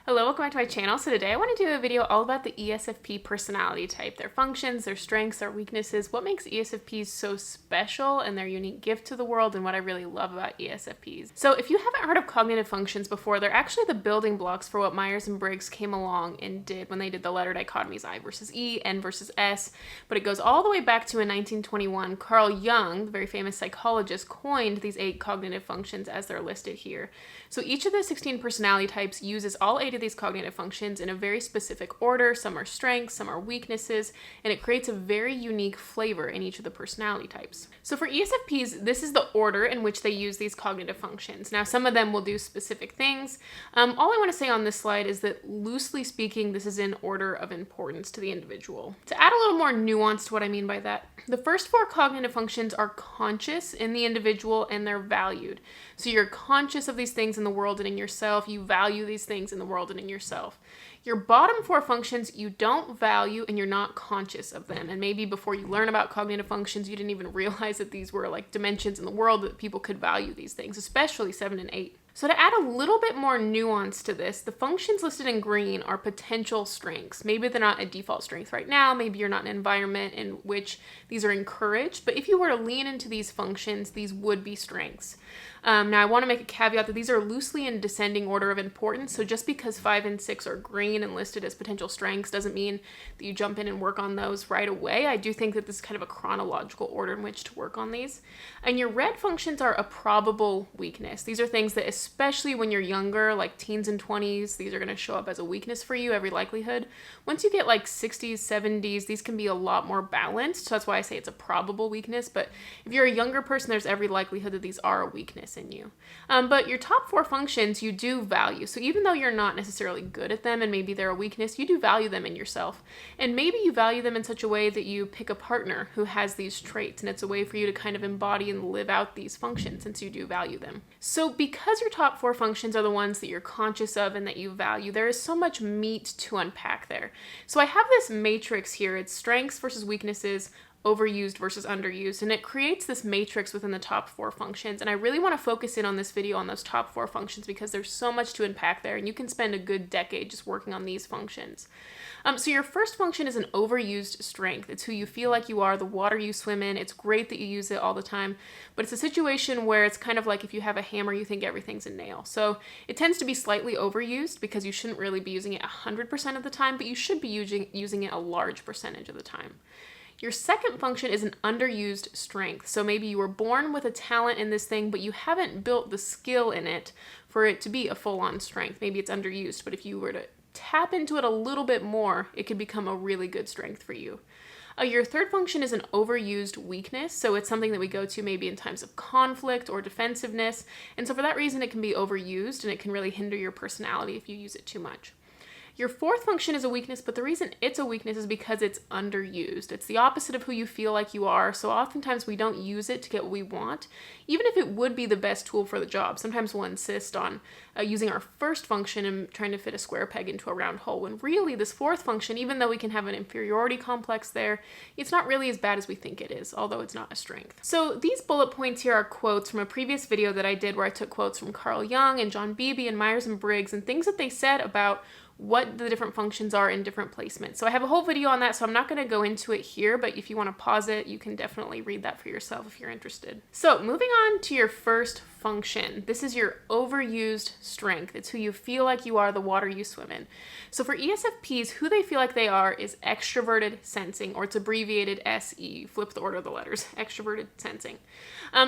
Hello, welcome back to my channel. So today I want to do a video all about the ESFP personality type, their functions, their strengths, their weaknesses, what makes ESFPs so special and their unique gift to the world, and what I really love about ESFPs. So if you haven't heard of cognitive functions before, they're actually the building blocks for what Myers and Briggs came along and did when they did the letter dichotomies I versus E, N versus S, but it goes all the way back to in 1921, Carl Jung, the very famous psychologist, coined these 8 cognitive functions as they're listed here. So each of the 16 personality types uses all 8 of these cognitive functions in a very specific order. Some are strengths, some are weaknesses, and it creates a very unique flavor in each of the personality types. So for ESFPs, this is the order in which they use these cognitive functions. Now, some of them will do specific things. All I want to say on this slide is that, loosely speaking, this is in order of importance to the individual. To add a little more nuance to what I mean by that, the first 4 cognitive functions are conscious in the individual and they're valued. So you're conscious of these things in the world and in yourself. You value these things in the world and in yourself. Your bottom 4 functions you don't value and you're not conscious of them. And maybe before you learn about cognitive functions, you didn't even realize that these were like dimensions in the world that people could value these things, especially 7 and 8. So to add a little bit more nuance to this, the functions listed in green are potential strengths. Maybe they're not a default strength right now. Maybe you're not in an environment in which these are encouraged. But if you were to lean into these functions, these would be strengths. Now, I want to make a caveat that these are loosely in descending order of importance. So just because 5 and 6 are green and listed as potential strengths doesn't mean that you jump in and work on those right away. I do think that this is kind of a chronological order in which to work on these. And your red functions are a probable weakness. These are things that, especially when you're younger, like teens and 20s, these are going to show up as a weakness for you, every likelihood. Once you get like 60s, 70s, these can be a lot more balanced. So that's why I say it's a probable weakness. But if you're a younger person, there's every likelihood that these are a weakness in you. But your top 4 functions you do value. So even though you're not necessarily good at them and maybe they're a weakness, you do value them in yourself. And maybe you value them in such a way that you pick a partner who has these traits, and it's a way for you to kind of embody and live out these functions since you do value them. So because your top 4 functions are the ones that you're conscious of and that you value, there is so much meat to unpack there. So I have this matrix here. It's strengths versus weaknesses, overused versus underused, and it creates this matrix within the top 4 functions. And I really want to focus in on this video on those top 4 functions because there's so much to unpack there, and you can spend a good decade just working on these functions. So your first function is an overused strength. It's who you feel like you are, the water you swim in. It's great that you use it all the time, but it's a situation where it's kind of like if you have a hammer, you think everything's a nail. So it tends to be slightly overused because you shouldn't really be using it 100% of the time, but you should be using it a large percentage of the time. Your second function is an underused strength. So maybe you were born with a talent in this thing, but you haven't built the skill in it for it to be a full-on strength. Maybe it's underused, but if you were to tap into it a little bit more, it could become a really good strength for you. Your third function is an overused weakness. So it's something that we go to maybe in times of conflict or defensiveness. And so for that reason, it can be overused and it can really hinder your personality if you use it too much. Your fourth function is a weakness, but the reason it's a weakness is because it's underused. It's the opposite of who you feel like you are, so oftentimes we don't use it to get what we want, even if it would be the best tool for the job. Sometimes we'll insist on using our first function and trying to fit a square peg into a round hole, when really this fourth function, even though we can have an inferiority complex there, it's not really as bad as we think it is, although it's not a strength. So these bullet points here are quotes from a previous video that I did where I took quotes from Carl Jung and John Beebe and Myers and Briggs and things that they said about what the different functions are in different placements. So I have a whole video on that, so I'm not going to go into it here, but if you want to pause it, you can definitely read that for yourself if you're interested. So moving on to your first function. This is your overused strength. It's who you feel like you are, the water you swim in. So for ESFPs, who they feel like they are is Extraverted Sensing, or it's abbreviated SE. Flip the order of the letters. Extraverted Sensing.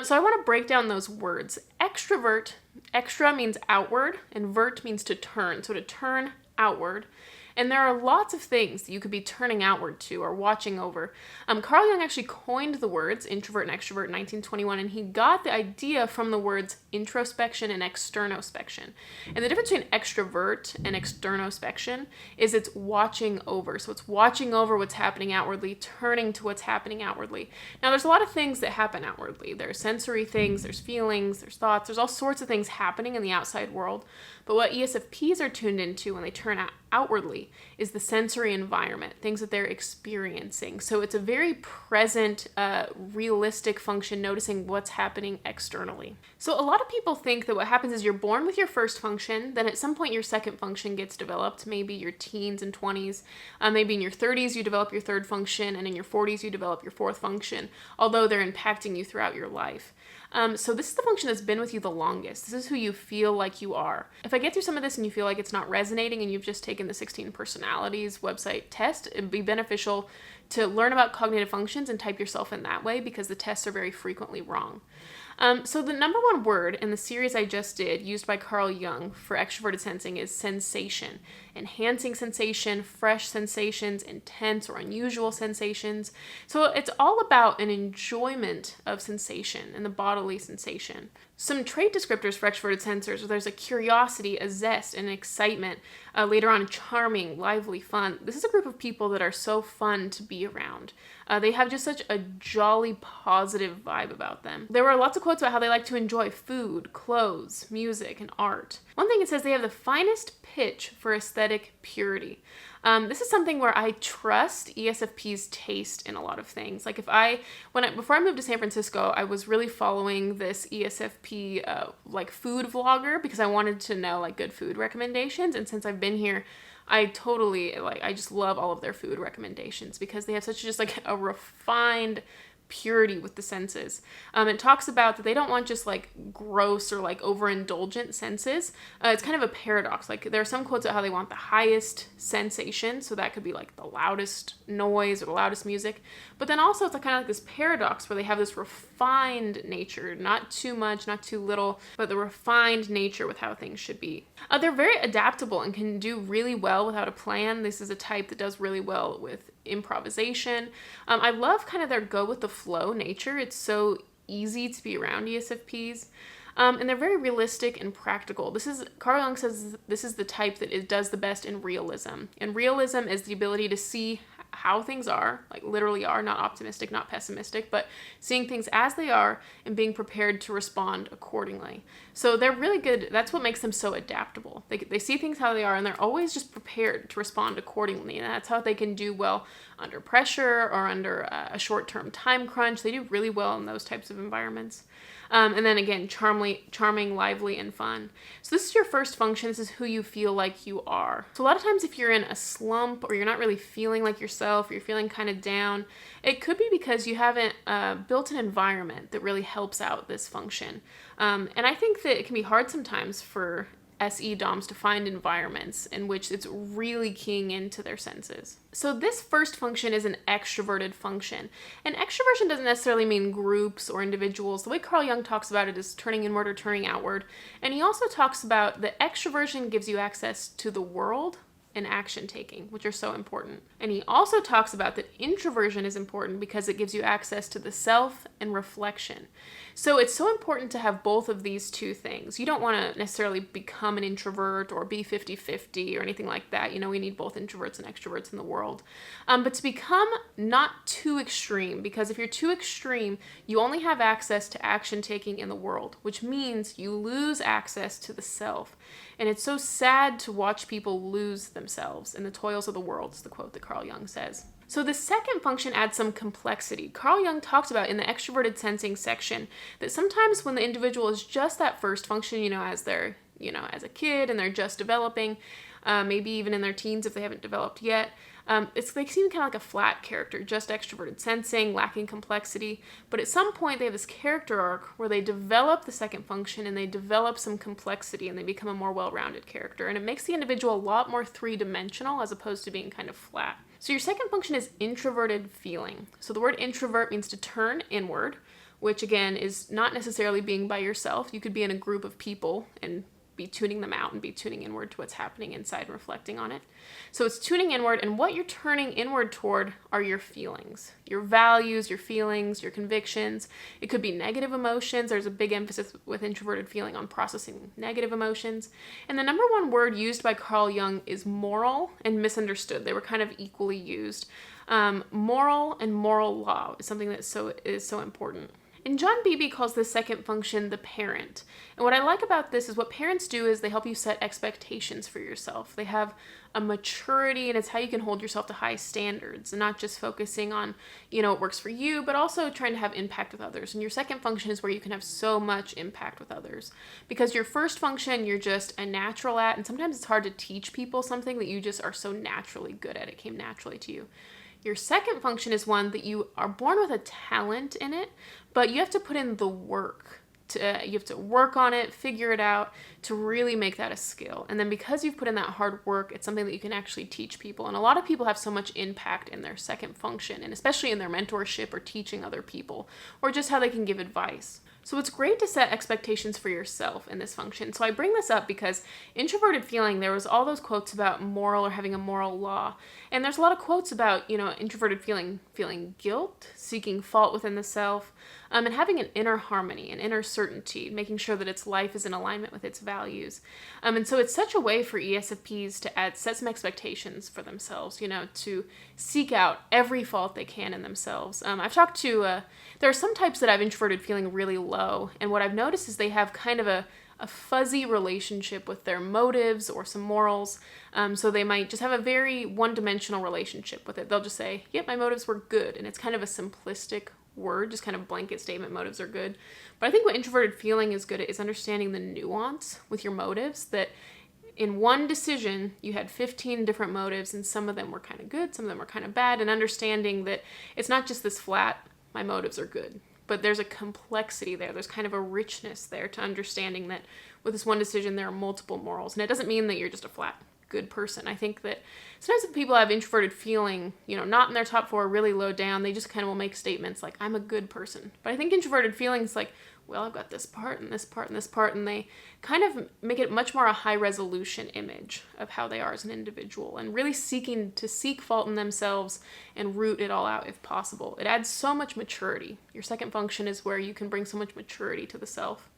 So I want to break down those words. Extrovert, extra means outward, and vert means to turn. So to turn outward. And there are lots of things that you could be turning outward to or watching over. Carl Jung actually coined the words introvert and extrovert in 1921, and he got the idea from the words introspection and externospection. And the difference between extrovert and externospection is it's watching over. So it's watching over what's happening outwardly, turning to what's happening outwardly. Now, there's a lot of things that happen outwardly. There's sensory things, there's feelings, there's thoughts, there's all sorts of things happening in the outside world. But what ESFPs are tuned into when they turn outwardly is the sensory environment, things that they're experiencing. So it's a very present, realistic function, noticing what's happening externally. So a lot of people think that what happens is you're born with your first function, then at some point your second function gets developed, maybe your teens and 20s, maybe in your 30s you develop your third function, and in your 40s you develop your fourth function, although they're impacting you throughout your life. So this is the function that's been with you the longest. This is who you feel like you are. If I get through some of this and you feel like it's not resonating and you've just taken the 16 Personalities website test, it'd be beneficial to learn about cognitive functions and type yourself in that way, because the tests are very frequently wrong. So the number one word in the series I just did, used by Carl Jung for extroverted sensing, is sensation. Enhancing sensation, fresh sensations, intense or unusual sensations. So it's all about an enjoyment of sensation and the bodily sensation. Some trait descriptors for extroverted sensors: there's a curiosity, a zest, and an excitement. Later on, charming, lively, fun. This is a group of people that are so fun to be around. They have just such a jolly, positive vibe about them. There were lots of quotes about how they like to enjoy food, clothes, music, and art. One thing it says, they have the finest pitch for aesthetic purity. This is something where I trust ESFP's taste in a lot of things. Like before I moved to San Francisco, I was really following this ESFP like food vlogger, because I wanted to know like good food recommendations. And since I've been here, I just love all of their food recommendations, because they have such just like a refined purity with the senses. It talks about that they don't want just like gross or like overindulgent senses. It's kind of a paradox. Like there are some quotes about how they want the highest sensation, so that could be like the loudest noise or the loudest music. But then also it's kind of like this paradox where they have this refined nature, not too much, not too little, but the refined nature with how things should be. They're very adaptable and can do really well without a plan. This is a type that does really well with improvisation. I love kind of their go with the flow nature. It's so easy to be around ESFPs. And they're very realistic and practical. Carl Jung says this is the type that does the best in realism. And realism is the ability to see how things are, like literally are, not optimistic, not pessimistic, but seeing things as they are and being prepared to respond accordingly. So they're really good. That's what makes them so adaptable. They see things how they are, and they're always just prepared to respond accordingly. And that's how they can do well under pressure or under a short-term time crunch. They do really well in those types of environments. And then again, charming, lively, and fun. So this is your first function. This is who you feel like you are. So a lot of times if you're in a slump or you're not really feeling like yourself, or you're feeling kind of down, it could be because you haven't built an environment that really helps out this function. And I think that it can be hard sometimes for SE DOMs to find environments in which it's really keying into their senses. So this first function is an extroverted function. And extroversion doesn't necessarily mean groups or individuals. The way Carl Jung talks about it is turning inward or turning outward. And he also talks about that extroversion gives you access to the world and action taking, which are so important. And he also talks about that introversion is important because it gives you access to the self and reflection. So it's so important to have both of these two things. You don't want to necessarily become an introvert or be 50-50 or anything like that. You know, we need both introverts and extroverts in the world. But to become not too extreme, because if you're too extreme, you only have access to action taking in the world, which means you lose access to the self. And it's so sad to watch people lose themselves in the toils of the world, is the quote that Carl Jung says. So the second function adds some complexity. Carl Jung talked about in the Extraverted Sensing section that sometimes when the individual is just that first function, as they're, as a kid and they're just developing, maybe even in their teens if they haven't developed yet, they seem kind of like a flat character, just extroverted sensing, lacking complexity. But at some point they have this character arc where they develop the second function and they develop some complexity and they become a more well-rounded character. And it makes the individual a lot more three-dimensional as opposed to being kind of flat. So your second function is introverted feeling. So the word introvert means to turn inward, which again is not necessarily being by yourself. You could be in a group of people and be tuning them out and be tuning inward to what's happening inside and reflecting on it. So it's tuning inward, and what you're turning inward toward are your feelings, your values, your feelings, your convictions. It could be negative emotions. There's a big emphasis with introverted feeling on processing negative emotions. And the number one word used by Carl Jung is moral and misunderstood. They were kind of equally used. Moral and moral law is something that is so important. And John Beebe calls this second function the parent. And what I like about this is what parents do is they help you set expectations for yourself. They have a maturity, and it's how you can hold yourself to high standards and not just focusing on, what works for you, but also trying to have impact with others. And your second function is where you can have so much impact with others. Because your first function, you're just a natural at, and sometimes it's hard to teach people something that you just are so naturally good at. It came naturally to you. Your second function is one that you are born with a talent in it, but you have to put in the work. You have to work on it, figure it out to really make that a skill. And then because you've put in that hard work, it's something that you can actually teach people. And a lot of people have so much impact in their second function, and especially in their mentorship or teaching other people, or just how they can give advice. So it's great to set expectations for yourself in this function. So I bring this up because Introverted Feeling, there was all those quotes about moral or having a moral law. And there's a lot of quotes about, Introverted feeling guilt, seeking fault within the self, and having an inner harmony, an inner certainty, making sure that its life is in alignment with its values. And so it's such a way for ESFPs to set some expectations for themselves, to seek out every fault they can in themselves. I've talked to, there are some types that have Introverted Feeling really low, and what I've noticed is they have kind of a fuzzy relationship with their motives or some morals. So they might just have a very one-dimensional relationship with it. They'll just say, yep, my motives were good. And it's kind of a simplistic word, just kind of blanket statement, motives are good. But I think what Introverted Feeling is good at is understanding the nuance with your motives, that in one decision, you had 15 different motives, and some of them were kind of good, some of them were kind of bad, and understanding that it's not just this flat, my motives are good. But there's a complexity there. There's kind of a richness there to understanding that with this one decision, there are multiple morals. And it doesn't mean that you're just a flat good person. I think that sometimes if people have Introverted Feeling, not in their top 4, really low down, they just kind of will make statements like, I'm a good person. But I think Introverted Feeling is like, well, I've got this part and this part and this part, and they kind of make it much more a high resolution image of how they are as an individual and really seeking to seek fault in themselves and root it all out if possible. It adds so much maturity. Your second function is where you can bring so much maturity to the self.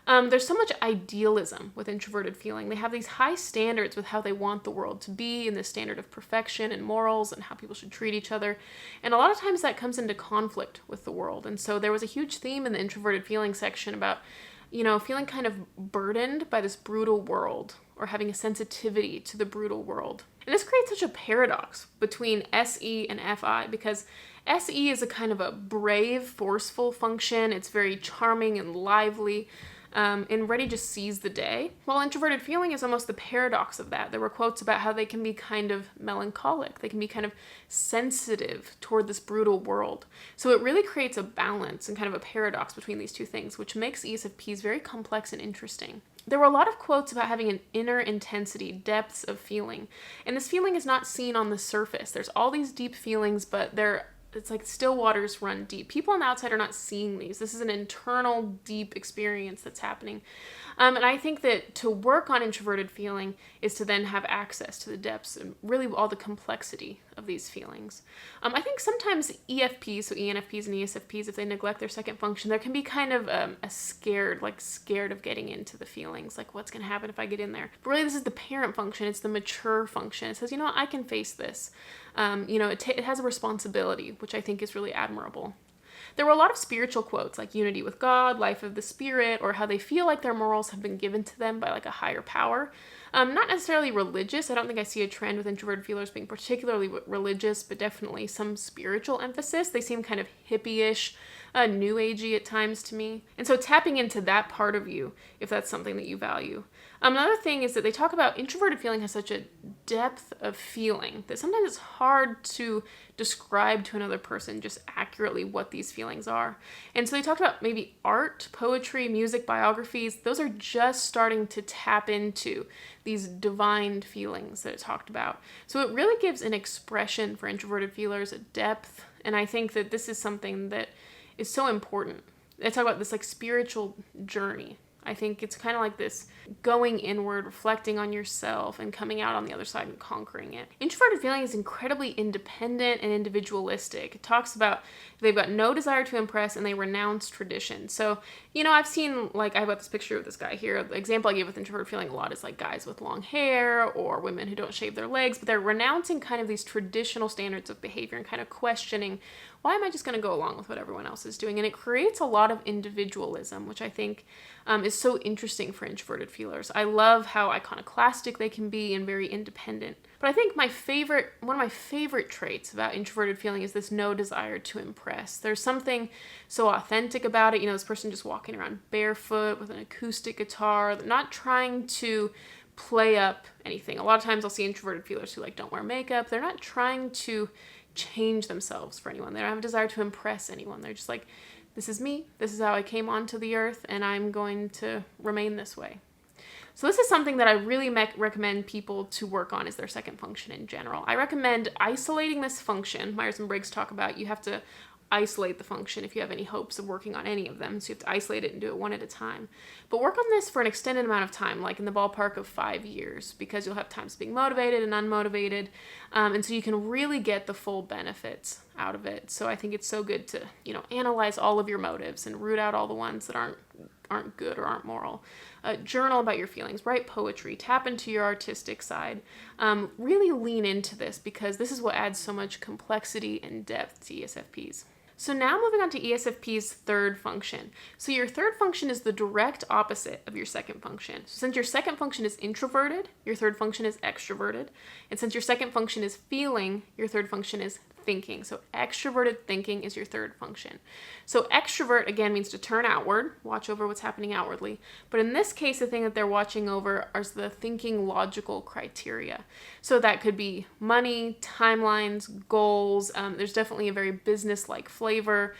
There's so much idealism with Introverted Feeling. They have these high standards with how they want the world to be, and the standard of perfection and morals and how people should treat each other. And a lot of times that comes into conflict with the world. And so there was a huge theme in the Introverted Feeling section about, feeling kind of burdened by this brutal world, or having a sensitivity to the brutal world. And this creates such a paradox between SE and FI, because SE is a kind of a brave, forceful function. It's very charming and lively. And ready to seize the day. While Introverted Feeling is almost the paradox of that. There were quotes about how they can be kind of melancholic. They can be kind of sensitive toward this brutal world. So it really creates a balance and kind of a paradox between these two things, which makes ESFPs very complex and interesting. There were a lot of quotes about having an inner intensity, depths of feeling. And this feeling is not seen on the surface. There's all these deep feelings, but it's like still waters run deep. People on the outside are not seeing these. This is an internal, deep experience that's happening. And I think that to work on Introverted Feeling is to then have access to the depths and really all the complexity of these feelings. I think sometimes EFPs, so ENFPs and ESFPs, if they neglect their second function, there can be kind of scared of getting into the feelings, like what's going to happen if I get in there. But really this is the parent function. It's the mature function. It says, I can face this. It has a responsibility, which I think is really admirable. There were a lot of spiritual quotes like unity with God, life of the spirit, or how they feel like their morals have been given to them by like a higher power. Not necessarily religious. I don't think I see a trend with introverted feelers being particularly religious, but definitely some spiritual emphasis. They seem kind of hippie-ish, new agey at times to me. And so tapping into that part of you, if that's something that you value. Another thing is that they talk about Introverted Feeling has such a depth of feeling that sometimes it's hard to describe to another person just accurately what these feelings are. And so they talked about maybe art, poetry, music, biographies. Those are just starting to tap into these divine feelings that it talked about. So it really gives an expression for introverted feelers, a depth. And I think that this is something that is so important. They talk about this like spiritual journey. I think it's kind of like this going inward, reflecting on yourself, and coming out on the other side and conquering it. Introverted Feeling is incredibly independent and individualistic. It talks about they've got no desire to impress and they renounce tradition. So, I've seen, I have got this picture of this guy here. The example I give with Introverted Feeling a lot is like guys with long hair or women who don't shave their legs, but they're renouncing kind of these traditional standards of behavior and kind of questioning, why am I just going to go along with what everyone else is doing? And it creates a lot of individualism, which I think is so interesting for introverted feelers. I love how iconoclastic they can be and very independent. But I think one of my favorite traits about introverted feeling is this no desire to impress. There's something so authentic about it. This person just walking around barefoot with an acoustic guitar, they're not trying to play up anything. A lot of times I'll see introverted feelers who don't wear makeup. They're not trying to change themselves for anyone. They don't have a desire to impress anyone. They're just this is me. This is how I came onto the earth, and I'm going to remain this way. So this is something that I really recommend people to work on, is their second function in general. I recommend isolating this function. Myers and Briggs talk about you have to isolate the function if you have any hopes of working on any of them. So you have to isolate it and do it one at a time. But work on this for an extended amount of time, like in the ballpark of 5 years, because you'll have times being motivated and unmotivated. And so you can really get the full benefits out of it. So I think it's so good to, analyze all of your motives and root out all the ones that aren't good or aren't moral. Journal about your feelings, write poetry, tap into your artistic side. Really lean into this, because this is what adds so much complexity and depth to ESFPs. So now moving on to ESFP's third function. So your third function is the direct opposite of your second function. So since your second function is introverted, your third function is extroverted. And since your second function is feeling, your third function is thinking. So extroverted thinking is your third function. So extrovert, again, means to turn outward, watch over what's happening outwardly. But in this case, the thing that they're watching over is the thinking logical criteria. So that could be money, timelines, goals. There's definitely a very business-like flavor,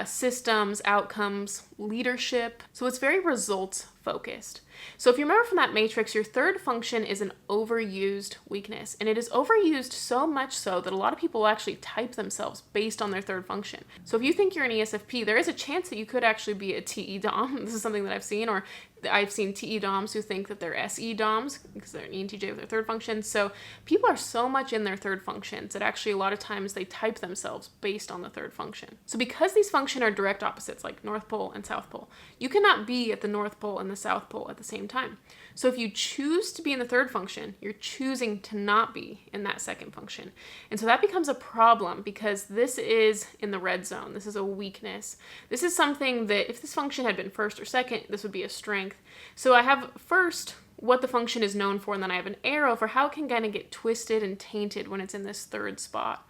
systems, outcomes, leadership. So it's very results focused. So if you remember from that matrix, your third function is an overused weakness. And it is overused so much so that a lot of people will actually type themselves based on their third function. So if you think you're an ESFP, there is a chance that you could actually be a TE Dom. This is something that I've seen, or I've seen TE Doms who think that they're SE Doms because they're an ENTJ with their third function. So people are so much in their third functions that actually a lot of times they type themselves based on the third function. So because these functions are direct opposites, like North Pole and South Pole, you cannot be at the North Pole and the South Pole at the same time. So if you choose to be in the third function, you're choosing to not be in that second function. And so that becomes a problem, because this is in the red zone. This is a weakness. This is something that if this function had been first or second, this would be a strength. So I have first what the function is known for, and then I have an arrow for how it can kind of get twisted and tainted when it's in this third spot.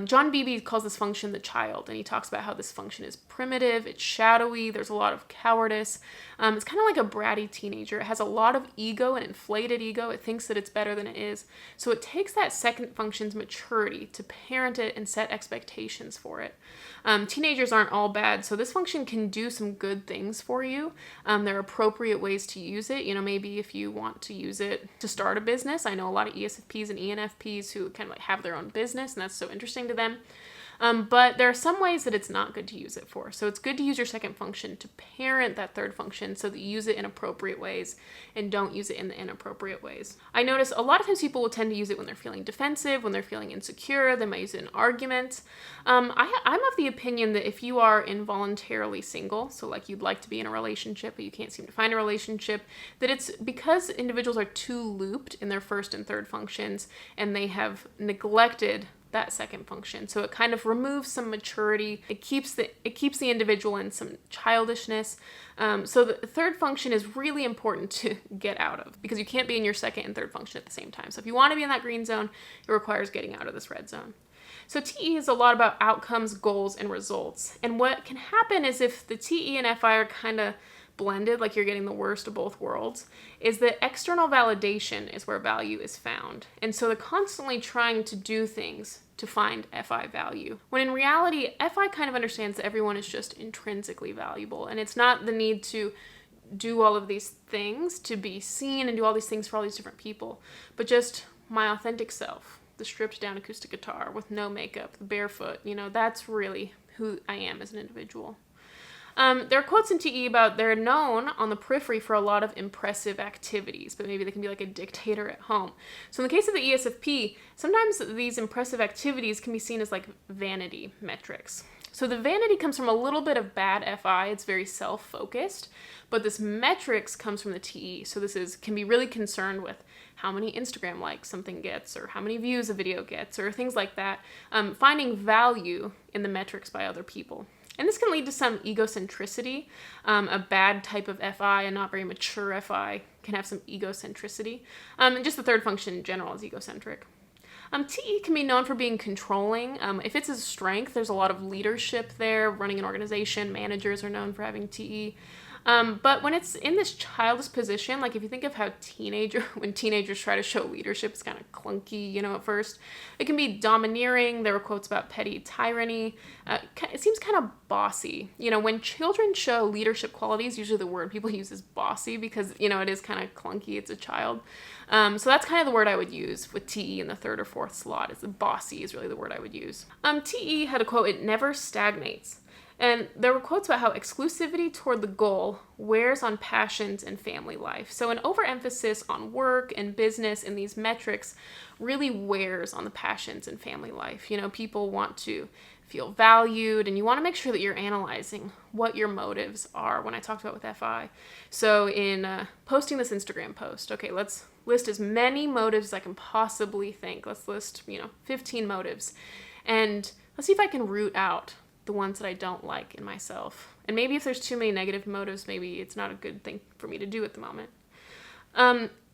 John Beebe calls this function the child, and he talks about how this function is primitive, it's shadowy, there's a lot of cowardice. It's kind of like a bratty teenager. It has a lot of ego, an inflated ego. It thinks that it's better than it is. So it takes that second function's maturity to parent it and set expectations for it. Teenagers aren't all bad, so this function can do some good things for you. There are appropriate ways to use it. Maybe if you want to use it to start a business. I know a lot of ESFPs and ENFPs who kind of have their own business, and that's so interesting to them. But there are some ways that it's not good to use it for. So it's good to use your second function to parent that third function so that you use it in appropriate ways and don't use it in the inappropriate ways. I notice a lot of times people will tend to use it when they're feeling defensive, when they're feeling insecure. They might use it in arguments. I'm of the opinion that if you are involuntarily single, so like you'd like to be in a relationship but you can't seem to find a relationship, that it's because individuals are too looped in their first and third functions and they have neglected that second function. So it kind of removes some maturity. It keeps the individual in some childishness. So the third function is really important to get out of, because you can't be in your second and third function at the same time. So if you want to be in that green zone, it requires getting out of this red zone. So TE is a lot about outcomes, goals, and results. And what can happen is if the TE and FI are kind of blended, like you're getting the worst of both worlds, is that external validation is where value is found. And so they're constantly trying to do things to find FI value. When in reality, FI kind of understands that everyone is just intrinsically valuable. And it's not the need to do all of these things to be seen and do all these things for all these different people, but just my authentic self, the stripped down acoustic guitar with no makeup, the barefoot, that's really who I am as an individual. There are quotes in TE about they're known on the periphery for a lot of impressive activities, but maybe they can be like a dictator at home. So in the case of the ESFP, sometimes these impressive activities can be seen as like vanity metrics. So the vanity comes from a little bit of bad FI. It's very self-focused, but this metrics comes from the TE. So this can be really concerned with how many Instagram likes something gets, or how many views a video gets, or things like that. Finding value in the metrics by other people. And this can lead to some egocentricity. A bad type of FI, a not very mature FI, can have some egocentricity. And just the third function in general is egocentric. TE can be known for being controlling. If it's a strength, there's a lot of leadership there. Running an organization, managers are known for having TE. But when it's in this childish position, like if you think of how when teenagers try to show leadership, it's kind of clunky, at first. It can be domineering. There were quotes about petty tyranny. It seems kind of bossy. When children show leadership qualities, usually the word people use is bossy because, it is kind of clunky. It's a child. So that's kind of the word I would use with TE in the third or fourth slot. Is the bossy is really the word I would use. TE had a quote, "It never stagnates." And there were quotes about how exclusivity toward the goal wears on passions and family life. So an overemphasis on work and business and these metrics really wears on the passions and family life. People want to feel valued, and you want to make sure that you're analyzing what your motives are when I talked about with FI. So in posting this Instagram post, okay, let's list as many motives as I can possibly think. Let's list, 15 motives. And let's see if I can root out the ones that I don't like in myself. And maybe if there's too many negative motives, maybe it's not a good thing for me to do at the moment.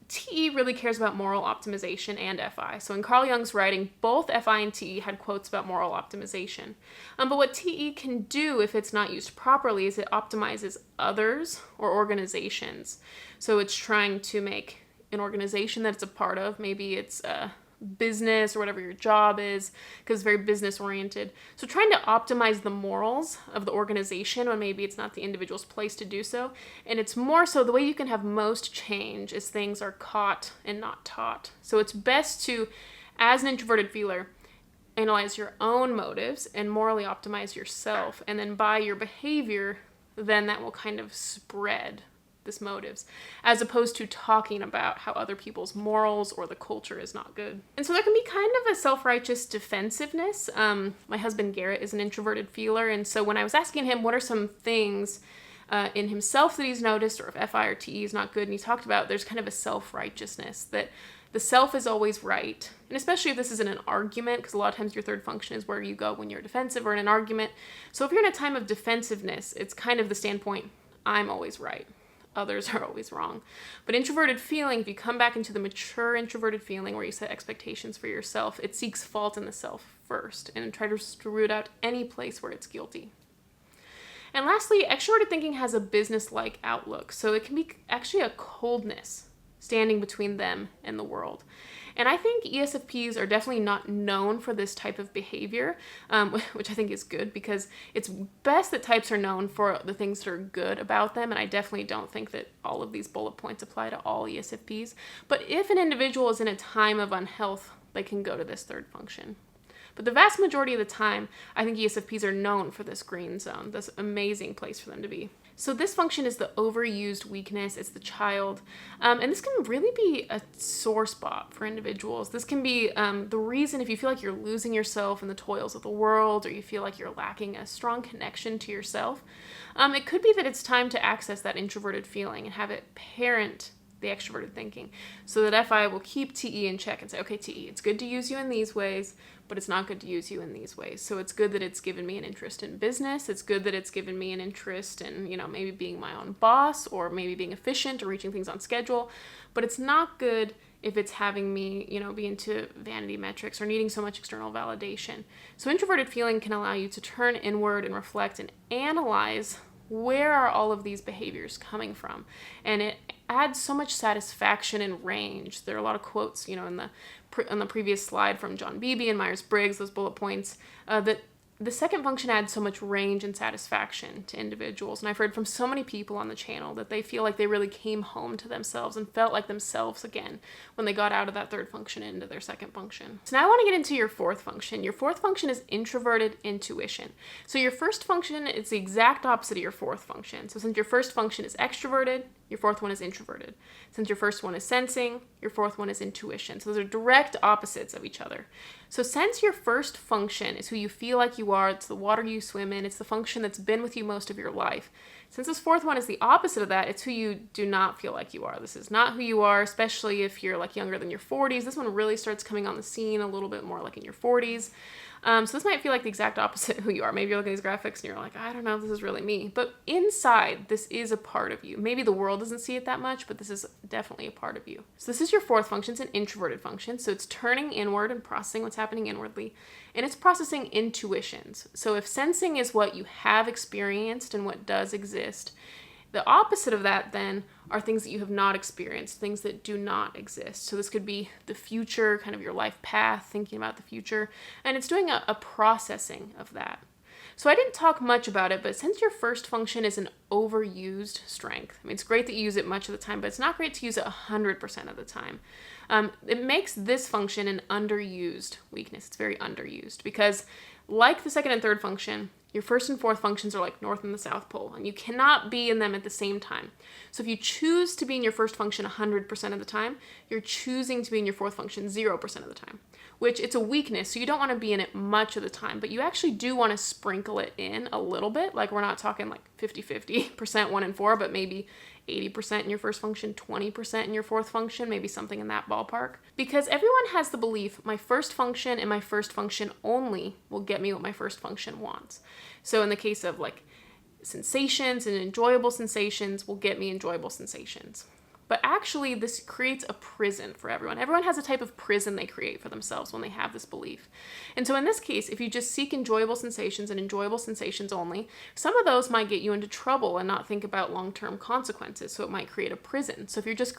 TE really cares about moral optimization and FI. So in Carl Jung's writing, both FI and TE had quotes about moral optimization. But what TE can do if it's not used properly is it optimizes others or organizations. So it's trying to make an organization that it's a part of, maybe it's business or whatever your job is, because it's very business oriented. So trying to optimize the morals of the organization when maybe it's not the individual's place to do so. And it's more so the way you can have most change is things are caught and not taught. So it's best to, as an introverted feeler, analyze your own motives and morally optimize yourself. And then by your behavior, then that will kind of spread this motives, as opposed to talking about how other people's morals or the culture is not good. And so there can be kind of a self-righteous defensiveness. My husband Garrett is an introverted feeler, and so when I was asking him what are some things in himself that he's noticed, or if FI or TE is not good, and he talked about there's kind of a self-righteousness, that the self is always right. And especially if this isn't an argument, because a lot of times your third function is where you go when you're defensive or in an argument. So if you're in a time of defensiveness, it's kind of the standpoint, I'm always right. Others are always wrong. But introverted feeling, if you come back into the mature introverted feeling where you set expectations for yourself, it seeks fault in the self first and tries to root out any place where it's guilty. And lastly, extroverted thinking has a business-like outlook. So it can be actually a coldness standing between them and the world. And I think ESFPs are definitely not known for this type of behavior, which I think is good because it's best that types are known for the things that are good about them. And I definitely don't think that all of these bullet points apply to all ESFPs. But if an individual is in a time of unhealth, they can go to this third function. But the vast majority of the time, I think ESFPs are known for this green zone, this amazing place for them to be. So this function is the overused weakness. It's the child. And this can really be a sore spot for individuals. This can be the reason if you feel like you're losing yourself in the toils of the world, or you feel like you're lacking a strong connection to yourself. It could be that it's time to access that introverted feeling and have it parent the extroverted thinking, so that FI will keep TE in check and say, okay, TE, it's good to use you in these ways, but it's not good to use you in these ways. So it's good that it's given me an interest in business. It's good that it's given me an interest in, maybe being my own boss, or maybe being efficient or reaching things on schedule. But it's not good if it's having me, be into vanity metrics or needing so much external validation. So introverted feeling can allow you to turn inward and reflect and analyze where are all of these behaviors coming from? And it adds so much satisfaction and range. There are a lot of quotes, in the previous slide from John Beebe and Myers Briggs, those bullet points, that the second function adds so much range and satisfaction to individuals. And I've heard from so many people on the channel that they feel like they really came home to themselves and felt like themselves again when they got out of that third function into their second function. So now I want to get into your fourth function. Your fourth function is Introverted Intuition. So your first function is the exact opposite of your fourth function. So since your first function is extroverted, your fourth one is introverted. Since your first one is sensing, your fourth one is intuition. So those are direct opposites of each other. So since your first function is who you feel like you are, it's the water you swim in, it's the function that's been with you most of your life, Since this fourth one is the opposite of that, it's who you do not feel like you are. This is not who you are, especially if you're like younger than your 40s. This one really starts coming on the scene a little bit more like in your 40s. So this might feel like the exact opposite of who you are. Maybe you're looking at these graphics and you're like, I don't know if this is really me. But inside, this is a part of you. Maybe the world doesn't see it that much, but this is definitely a part of you. So this is your fourth function. It's an introverted function. So it's turning inward and processing what's happening inwardly. And it's processing intuitions. So if sensing is what you have experienced and what does exist, the opposite of that then are things that you have not experienced, things that do not exist. So this could be the future, kind of your life path, thinking about the future, and it's doing a processing of that. So I didn't talk much about it, but since your first function is an overused strength, I mean, it's great that you use it much of the time, but it's not great to use it 100% of the time. It makes this function an underused weakness. It's very underused because like the second and third function, your first and fourth functions are like north and the south pole, and you cannot be in them at the same time. So if you choose to be in your first function 100% of the time, you're choosing to be in your fourth function 0% of the time, which it's a weakness, so you don't want to be in it much of the time, but you actually do want to sprinkle it in a little bit. Like we're not talking like 50-50%, 1 and 4, but maybe 80% in your first function, 20% in your fourth function, maybe something in that ballpark. Because everyone has the belief, my first function and my first function only will get me what my first function wants. So in the case of like sensations and enjoyable sensations will get me enjoyable sensations. But actually, this creates a prison for everyone. Everyone has a type of prison they create for themselves when they have this belief. And so in this case, if you just seek enjoyable sensations and enjoyable sensations only, some of those might get you into trouble and not think about long-term consequences. So it might create a prison. So if you're just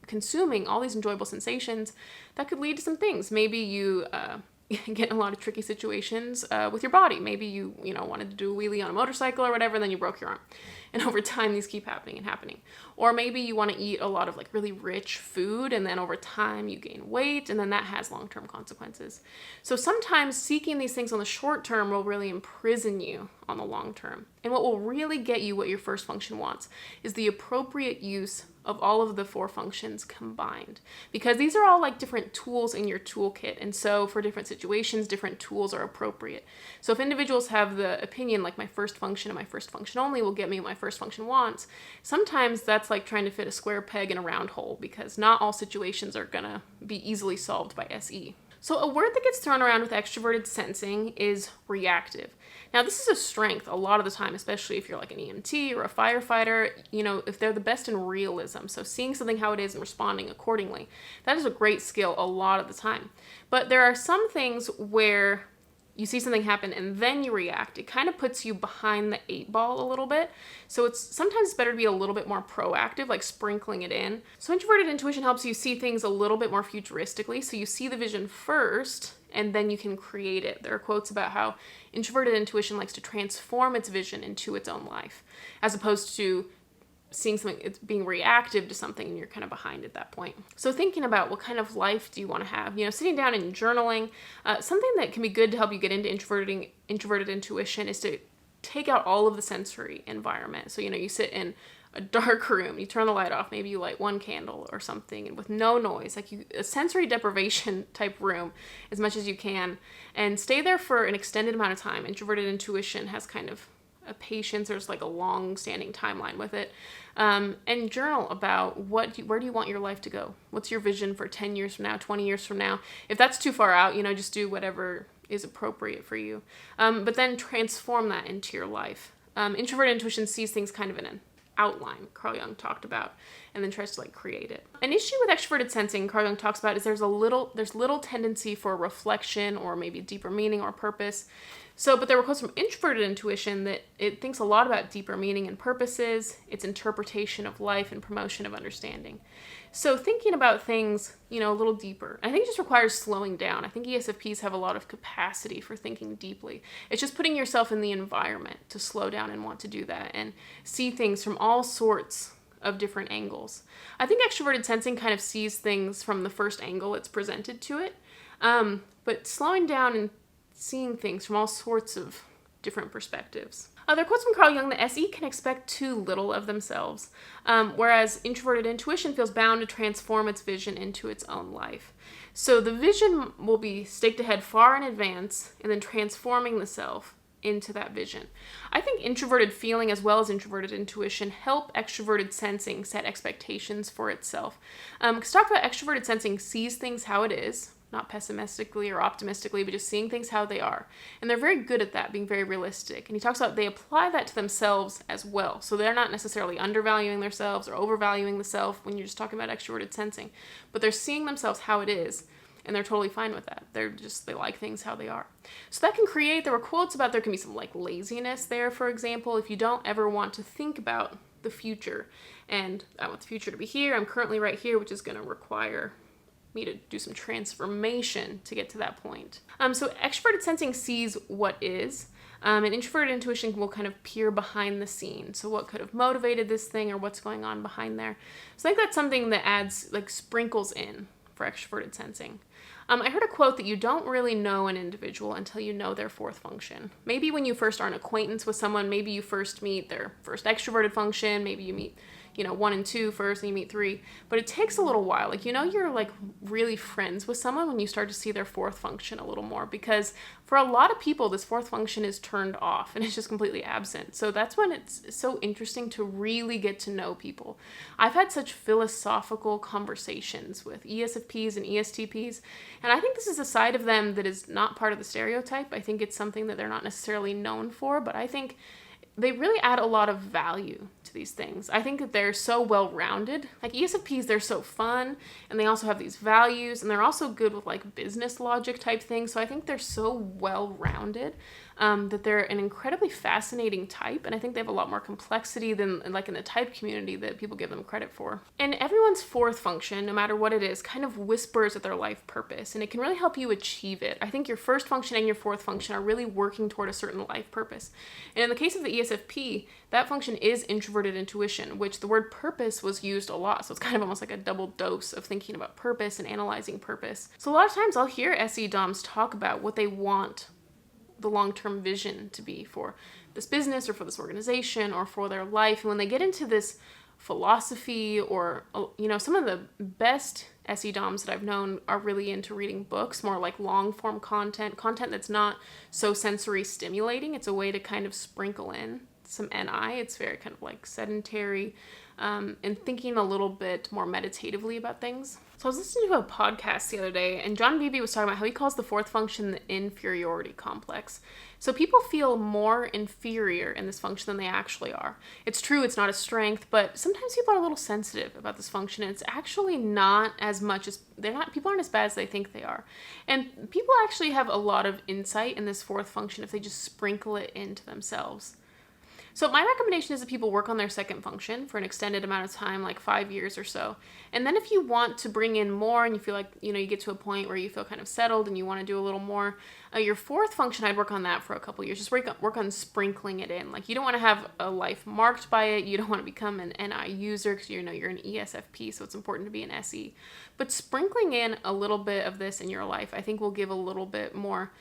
consuming all these enjoyable sensations, that could lead to some things. Maybe you get in a lot of tricky situations with your body. Maybe you wanted to do a wheelie on a motorcycle or whatever, and then you broke your arm. And over time, these keep happening and happening. Or maybe you want to eat a lot of like really rich food, and then over time you gain weight, and then that has long-term consequences. So sometimes seeking these things on the short term will really imprison you on the long term. And what will really get you what your first function wants is the appropriate use of all of the 4 functions combined. Because these are all like different tools in your toolkit. And so for different situations, different tools are appropriate. So if individuals have the opinion like my first function and my first function only will get me what my first function wants, sometimes that's like trying to fit a square peg in a round hole because not all situations are gonna be easily solved by SE. So a word that gets thrown around with extroverted sensing is reactive. Now this is a strength a lot of the time, especially if you're like an EMT or a firefighter, if they're the best in realism. So seeing something how it is and responding accordingly, that is a great skill a lot of the time. But there are some things where you see something happen and then you react. It kind of puts you behind the 8 ball a little bit. So it's sometimes better to be a little bit more proactive, like sprinkling it in. So introverted intuition helps you see things a little bit more futuristically. So you see the vision first and then you can create it. There are quotes about how introverted intuition likes to transform its vision into its own life, as opposed to seeing something, it's being reactive to something and you're kind of behind at that point. So thinking about what kind of life do you want to have, sitting down and journaling, something that can be good to help you get into introverted intuition is to take out all of the sensory environment. So, you sit in a dark room, you turn the light off, maybe you light 1 candle or something and with no noise, a sensory deprivation type room as much as you can, and stay there for an extended amount of time. Introverted intuition has kind of a patience, there's like a long-standing timeline with it, and journal about where do you want your life to go? What's your vision for 10 years from now, 20 years from now? If that's too far out, just do whatever is appropriate for you, but then transform that into your life. Introverted intuition sees things kind of in an outline, Carl Jung talked about, and then tries to create it. An issue with extroverted sensing, Carl Jung talks about, is there's little tendency for reflection or maybe deeper meaning or purpose. But there were quotes from introverted intuition that it thinks a lot about deeper meaning and purposes, its interpretation of life and promotion of understanding. So thinking about things, a little deeper, I think it just requires slowing down. I think ESFPs have a lot of capacity for thinking deeply. It's just putting yourself in the environment to slow down and want to do that and see things from all sorts of different angles. I think extroverted sensing kind of sees things from the first angle it's presented to it, but slowing down and seeing things from all sorts of different perspectives. There are quotes from Carl Jung that SE can expect too little of themselves, whereas introverted intuition feels bound to transform its vision into its own life. So the vision will be staked ahead far in advance and then transforming the self into that vision. I think introverted feeling as well as introverted intuition help extroverted sensing set expectations for itself. Because talk about extroverted sensing sees things how it is, not pessimistically or optimistically, but just seeing things how they are. And they're very good at that, being very realistic. And he talks about they apply that to themselves as well. So they're not necessarily undervaluing themselves or overvaluing the self when you're just talking about extroverted sensing, but they're seeing themselves how it is. And they're totally fine with that. They like things how they are. So that can create, there were quotes about there can be some like laziness there, for example, if you don't ever want to think about the future. And I want the future to be here. I'm currently right here, which is going to require me to do some transformation to get to that point. So extroverted sensing sees what is, and introverted intuition will kind of peer behind the scene. So what could have motivated this thing or what's going on behind there. So I think that's something that adds, like sprinkles in for extroverted sensing. I heard a quote that you don't really know an individual until you know their fourth function. Maybe when you first are an acquaintance with someone, maybe you first meet their first extroverted function, maybe you meet 1 and 2 first, and you meet 3. But it takes a little while. Like, you're like really friends with someone when you start to see their fourth function a little more, because for a lot of people, this fourth function is turned off and it's just completely absent. So that's when it's so interesting to really get to know people. I've had such philosophical conversations with ESFPs and ESTPs, and I think this is a side of them that is not part of the stereotype. I think it's something that they're not necessarily known for, but I think they really add a lot of value to these things. I think that they're so well-rounded. Like ESFPs, they're so fun, and they also have these values, and they're also good with like business logic type things. So I think they're so well-rounded that they're an incredibly fascinating type, and I think they have a lot more complexity than like in the type community that people give them credit for. And everyone's fourth function, no matter what it is, kind of whispers at their life purpose, and it can really help you achieve it. I think your first function and your fourth function are really working toward a certain life purpose. And in the case of the ESFP, that function is introverted intuition, which the word purpose was used a lot. So it's kind of almost like a double dose of thinking about purpose and analyzing purpose. So a lot of times I'll hear SE DOMs talk about what they want the long-term vision to be for this business or for this organization or for their life. And when they get into this philosophy or, some of the best SE DOMs that I've known are really into reading books, more like long-form content that's not so sensory stimulating. It's a way to kind of sprinkle in some NI. It's very kind of like sedentary and thinking a little bit more meditatively about things. So I was listening to a podcast the other day, and John Beebe was talking about how he calls the fourth function the inferiority complex. So people feel more inferior in this function than they actually are. It's true, it's not a strength, but sometimes people are a little sensitive about this function, and it's actually not as much as people aren't as bad as they think they are. And people actually have a lot of insight in this fourth function if they just sprinkle it into themselves. So my recommendation is that people work on their second function for an extended amount of time, like 5 years or so. And then if you want to bring in more and you feel like, you get to a point where you feel kind of settled and you want to do a little more, your fourth function, I'd work on that for a couple years. Just work on sprinkling it in. Like, you don't want to have a life marked by it. You don't want to become an NI user because you're an ESFP, so it's important to be an SE. But sprinkling in a little bit of this in your life, I think will give a little bit more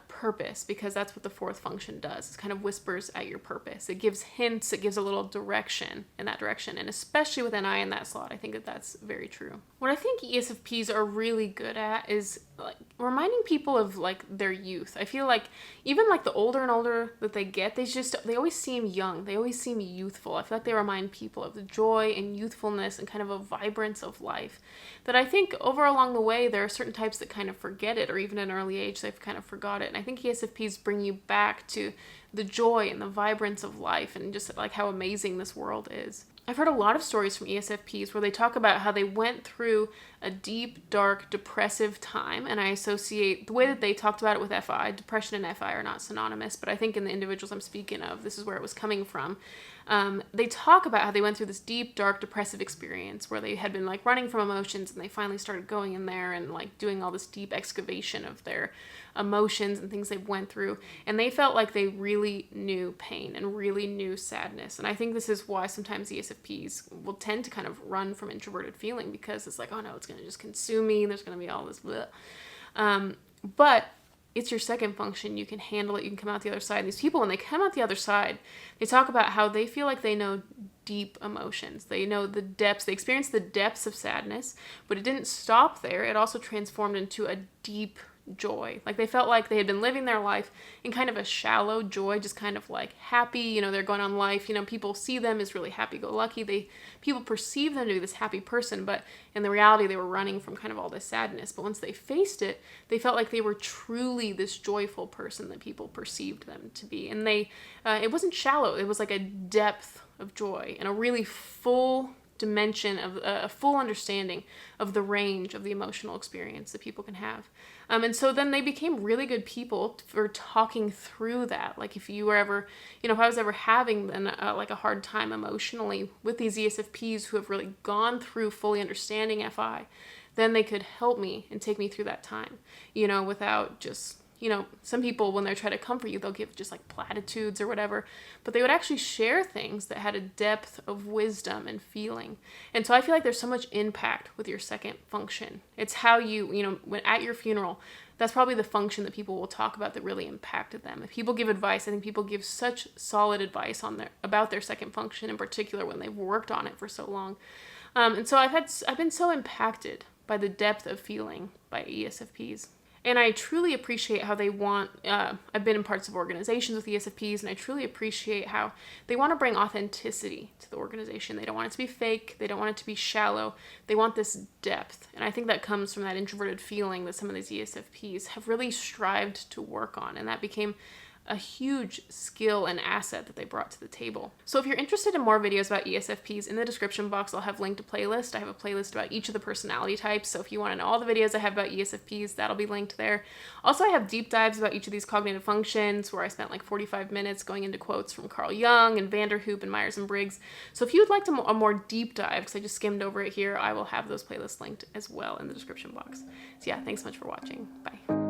purpose, because that's what the fourth function does. It kind of whispers at your purpose. It gives hints, it gives a little direction in that direction. And especially with NI in that slot, I think that that's very true. What I think ESFPs are really good at is like reminding people of like their youth. I feel like even like the older and older that they get, they always seem young. They always seem youthful. I feel like they remind people of the joy and youthfulness and kind of a vibrance of life that I think along the way, there are certain types that kind of forget it, or even at an early age, they've kind of forgot it. And I think ESFPs bring you back to the joy and the vibrance of life and just like how amazing this world is. I've heard a lot of stories from ESFPs where they talk about how they went through a deep, dark, depressive time, and I associate the way that they talked about it with FI. Depression and FI are not synonymous, but I think in the individuals I'm speaking of, this is where it was coming from. They talk about how they went through this deep, dark, depressive experience where they had been like running from emotions, and they finally started going in there and like doing all this deep excavation of their emotions and things they went through. And they felt like they really knew pain and really knew sadness. And I think this is why sometimes ESFPs will tend to kind of run from introverted feeling, because it's like, oh no, it's going to just consume me. There's going to be all this bleh. But it's your second function. You can handle it. You can come out the other side. And these people, when they come out the other side, they talk about how they feel like they know deep emotions. They know the depths. They experience the depths of sadness, but it didn't stop there. It also transformed into a deep, joy. Like they felt like they had been living their life in kind of a shallow joy, just kind of like happy, you know, they're going on life, you know, people see them as really happy-go-lucky. People perceive them to be this happy person, but in the reality they were running from kind of all this sadness. But once they faced it, they felt like they were truly this joyful person that people perceived them to be. And it wasn't shallow, it was like a depth of joy and a really full dimension of a full understanding of the range of the emotional experience that people can have. And so then they became really good people for talking through that. Like if you were ever, you know, if I was ever having like a hard time emotionally with these ESFPs who have really gone through fully understanding FI, then they could help me and take me through that time, you know, without just, you know, some people, when they try to comfort you, they'll give just like platitudes or whatever, but they would actually share things that had a depth of wisdom and feeling. And so I feel like there's so much impact with your second function. It's how you know, when at your funeral, that's probably the function that people will talk about that really impacted them. If people give advice, I think people give such solid advice about their second function in particular when they've worked on it for so long. And so I've been so impacted by the depth of feeling by ESFPs. And I truly appreciate how they want, I've been in parts of organizations with ESFPs, and I truly appreciate how they want to bring authenticity to the organization. They don't want it to be fake. They don't want it to be shallow. They want this depth. And I think that comes from that introverted feeling that some of these ESFPs have really strived to work on. And that became a huge skill and asset that they brought to the table. So if you're interested in more videos about ESFPs, in the description box I'll have linked a playlist. I have a playlist about each of the personality types, so if you want to know all the videos I have about ESFPs, that'll be linked there. Also, I have deep dives about each of these cognitive functions where I spent like 45 minutes going into quotes from Carl Jung and Vanderhoop and Myers Briggs. So if you would like a more deep dive, because I just skimmed over it here, I will have those playlists linked as well in the description box. So yeah, thanks so much for watching. Bye.